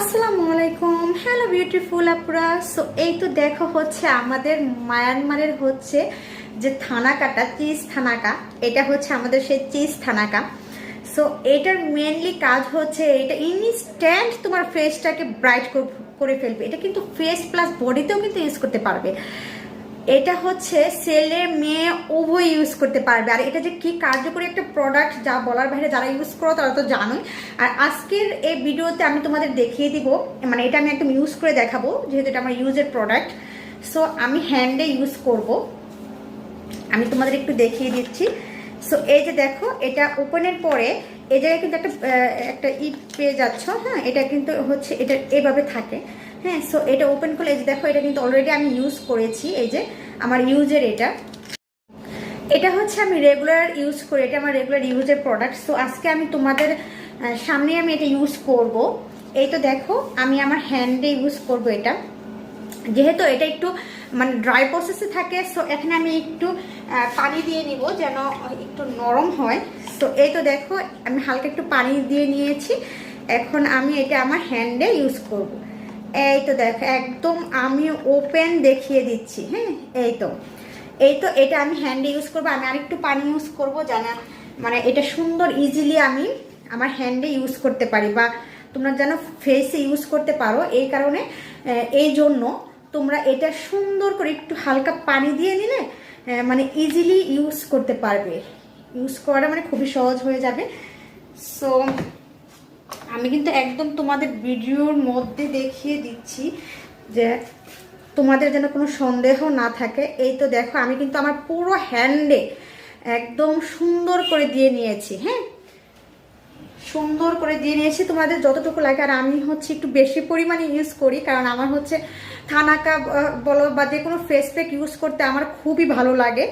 আসসালামু আলাইকুম। Hello beautiful আপুরা। সো এই তো দেখো হচ্ছে আমাদের মায়ানমারের হচ্ছে যে থানাকাটা চিজ থানাকা, এটা হচ্ছে আমাদের সেই চিজ থানাকা। সো এটার মেনলি কাজ হচ্ছে এটা ইনস্ট্যান্ট তোমার ফেসটাকে ব্রাইট করে ফেলবে। এটা কিন্তু ফেস প্লাস বডিতেও কিন্তু ইউজ করতে পারবে। এটা হচ্ছে ছেলে মেয়ে উভয় ইউজ করতে পারবে। আর এটা যে কি কার্যকরী একটা প্রোডাক্ট, যা বলার বাইরে, যারা ইউজ করো তারা তো জানোই। আর আজকের এই ভিডিওতে আমি তোমাদের দেখিয়ে দিব, মানে এটা আমি একদম ইউজ করে দেখাবো, যেহেতু এটা আমার ইউজের প্রোডাক্ট। সো আমি হ্যান্ডে ইউজ করব, আমি তোমাদের একটু দেখিয়ে দিচ্ছি। সো এই যে দেখো, এটা ওপেনের পরে এই জায়গায় কিন্তু একটা একটা পেয়ে যাচ্ছ। হ্যাঁ, এটা কিন্তু হচ্ছে এটা এভাবে থাকে। হ্যাঁ, সো এটা ওপেন করলে এই যে দেখো, এটা কিন্তু অলরেডি আমি ইউজ করেছি। এই যে আমার ইউজের এটা হচ্ছে আমি রেগুলার ইউজ করি, এটা আমার রেগুলার ইউজের প্রোডাক্ট। সো আজকে আমি তোমাদের সামনে আমি এটা ইউজ করব। এই তো দেখো, আমি আমার হ্যান্ডে ইউজ করব এটা, যেহেতু এটা একটু মানে ড্রাই প্রসেসে থাকে। সো এখানে আমি একটু পানি দিয়ে নিব যেন একটু নরম হয়। সো এই তো দেখো, আমি হালকা একটু পানি দিয়ে নিয়েছি। এখন আমি এটা আমার হ্যান্ডে ইউজ করব। এই তো দেখো, একদম আমি ওপেন দেখিয়ে দিচ্ছি। হ্যাঁ, এই তো এটা আমি হ্যান্ডে ইউজ করবো। আমি আরেকটু পানি ইউজ করবো যেন মানে এটা সুন্দর ইজিলি আমি আমার হ্যান্ডে ইউজ করতে পারি, বা তোমরা যেন ফেসে ইউজ করতে পারো। এই কারণে এই জন্য তোমরা এটা সুন্দর করে একটু হালকা পানি দিয়ে নিলে মানে ইজিলি ইউজ করতে পারবে। ইউজ করা মানে খুবই সহজ হয়ে যাবে। সো আমি কিন্তু একদম তোমাদের ভিডিওর মধ্যে দেখিয়ে দিচ্ছি যে তোমাদের যেন কোনো সন্দেহ না থাকে। এই তো দেখো, আমি কিন্তু আমার পুরো হ্যান্ডে একদম সুন্দর করে দিয়ে নিয়েছি। হ্যাঁ, সুন্দর করে দিয়ে নিয়েছি, তোমাদের যতটুকু লাগে। আর আমি হচ্ছে একটু বেশি পরিমাণে ইউজ করি, কারণ আমার হচ্ছে থানাকা বলো বা যে কোনো ফেস প্যাক ইউজ করতে আমার খুবই ভালো লাগে,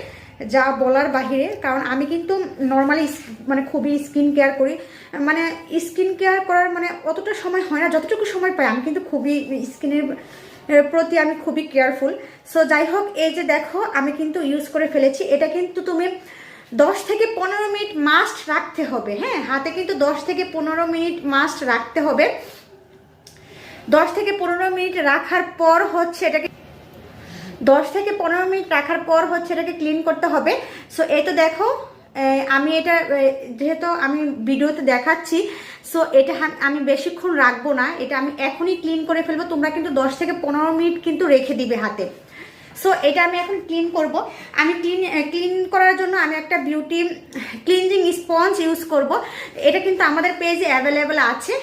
যা বলার বাহিরে। কারণ আমি কিন্তু নর্মালি মানে খুবই স্কিন কেয়ার করি, মানে স্কিন কেয়ার করার মানে অতটা সময় হয় না, যতটুকু সময় পাই আমি কিন্তু খুবই স্কিনের প্রতি আমি খুবই কেয়ারফুল। সো যাই হোক, এই যে দেখো আমি কিন্তু ইউজ করে ফেলেছি। এটা কিন্তু তুমি 10 থেকে 15 মিনিট মাস্ট রাখতে হবে। হ্যাঁ, হাতে কিন্তু 10 থেকে 15 মিনিট মাস্ট রাখতে হবে। 10 থেকে 15 মিনিট রাখার পর হচ্ছে এটাকে 10 থেকে 15 মিনিট রাখার পর হচ্ছে এটাকে ক্লিন করতে হবে। সো এই তো দেখো, আমি এটা যেহেতু আমি ভিডিওতে দেখাচ্ছি, সো এটা আমি বেশিক্ষণ রাখবো না, এটা আমি এখনই ক্লিন করে ফেলবো। তোমরা কিন্তু 10 থেকে 15 মিনিট কিন্তু রেখে দিবে হাতে। সো এটা আমি এখন ক্লিন করব। আমি ক্লিন করার জন্য আমি একটা বিউটি ক্লিনজিং স্পঞ্জ ইউজ করব। এটা কিন্তু আমাদের পেজে অ্যাভেলেবেল আছে।